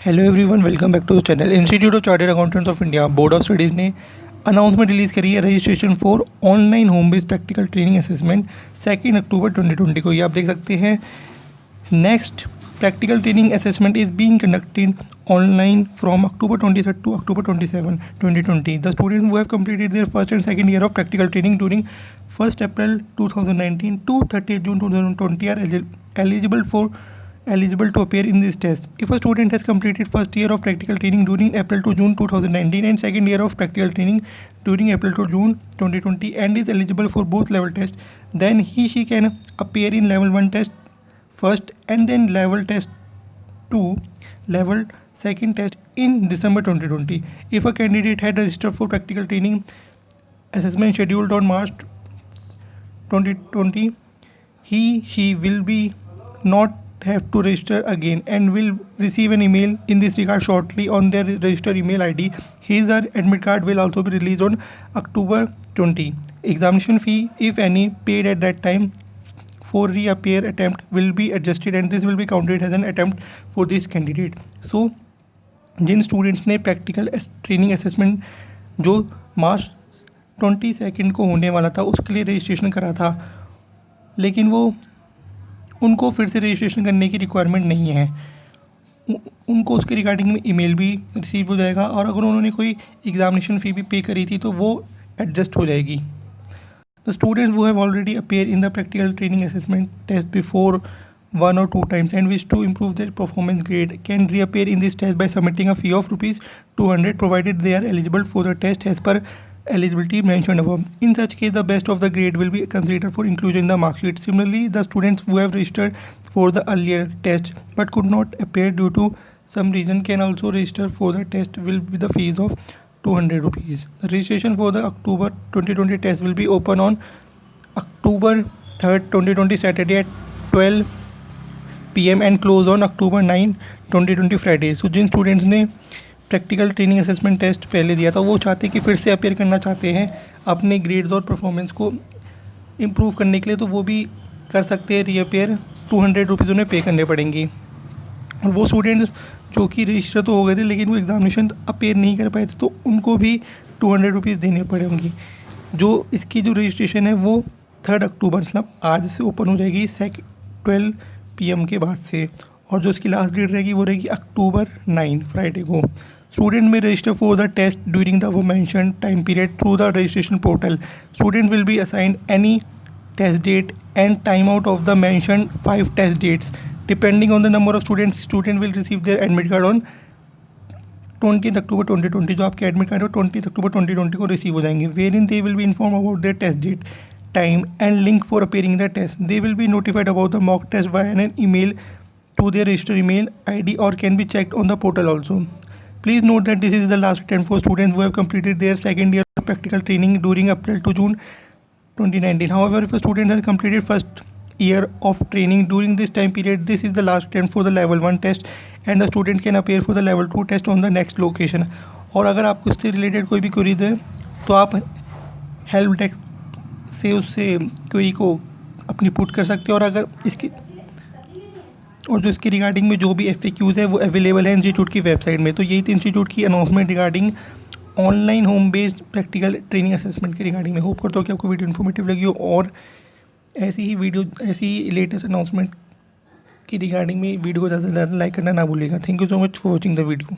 Hello everyone, welcome back to the channel. Institute of Chartered Accountants of India Board of Studies ने announcement release करी है registration for online home based practical training assessment 2 अक्टूबर 2020 को। ये आप देख सकते हैं। Next practical training assessment is being conducted online from October 23 to October 27, 2020. The students who have completed their first and second year of practical training during 1st April 2019 to 30th June 2020 are eligible to appear in this test. If a student has completed first year of practical training during April to June 2019 and second year of practical training during April to June 2020 and is eligible for both level tests, then she can appear in level 1 test first and then level test 2 level second test in December 2020. If a candidate had registered for practical training assessment scheduled on March 2020, she will be not have to register again and will receive an email in this regard shortly on their registered email ID. His admit card will also be released on October 20. Examination fee, if any, paid at that time for reappear attempt will be adjusted and this will be counted as an attempt for this candidate. So जिन students ने practical training assessment जो मार्च 22 को होने वाला था उसके लिए रजिस्ट्रेशन करा था, लेकिन वो उनको फिर से रजिस्ट्रेशन करने की रिक्वायरमेंट नहीं है, उनको उसके रिगार्डिंग में ईमेल भी रिसीव हो जाएगा और अगर उन्होंने कोई एग्जामिनेशन फ़ी भी पे करी थी तो वो एडजस्ट हो जाएगी। The students who have already appeared in the practical training assessment test before 1 or 2 times and wish to improve their performance grade can reappear in this test by submitting a fee of ₹200 provided they are eligible for the test as per eligibility mentioned above. In such case, the best of the grade will be considered for inclusion in the mark sheet. Similarly, the students who have registered for the earlier test but could not appear due to some reason can also register for the test will with the fees of ₹200. The registration for the October 2020 test will be open on October 3rd, 2020 Saturday at 12 PM and close on October 9, 2020 Friday. So जिन students ने practical training assessment test पहले दिया था वो चाहते हैं कि फिर से अपेयर करना चाहते हैं अपने ग्रेड्स और परफॉर्मेंस को इम्प्रूव करने के लिए, तो वो भी कर सकते हैं रीअपेयर। ₹200 उन्हें पे करने पड़ेंगे। और वो स्टूडेंट्स जो कि रजिस्टर तो हो गए थे लेकिन वो एग्जामिनेशन अपेयर नहीं कर पाए थे तो उनको भी ₹200 देने पड़ेंगे। जो इसकी जो रजिस्ट्रेशन है वो 3 अक्टूबर मतलब आज से ओपन हो जाएगी 12 PM के बाद से, और जो इसकी लास्ट डेट रहेगी वो रहेगी October 9 फ्राइडे को। Student may register for the test during the above-mentioned time period through the registration portal. Student will be assigned any test date and timeout of the mentioned 5 test dates. Depending on the number of students, student will receive their admit card on 20 October 2020. जो आपके admit card है 20 October 2020 को receive हो जाएंगे। Wherein they will be informed about their test date, time and link for appearing in the test. They will be notified about the mock test via an email to their registered email ID or can be checked on the portal also. Please note that this is the last attempt for students who have completed their second year of practical training during April to June 2019. However, if a student has completed first year of training during this time period, this is the last attempt for the level 1 test and the student can appear for the level 2 test on the next location. और अगर आपको इससे related कोई भी query है तो आप help desk से उससे क्वेरी को अपनी पुट कर सकते हो, और अगर इसकी और जो इसके रिगार्डिंग में जो भी FAQs है वो अवेलेबल है इंस्टीट्यूट की वेबसाइट में। तो यही थी इंस्टीट्यूट की announcement regarding online home based practical training assessment के रिगार्डिंग में। होप करता हूँ कि आपको वीडियो इन्फॉर्मेटिव लगी हो और ऐसी ही लेटेस्ट अनाउंसमेंट की रिगार्डिंग में वीडियो को ज़्यादा से ज़्यादा लाइक करना ना भूलिएगा। Thank you so much for watching the video.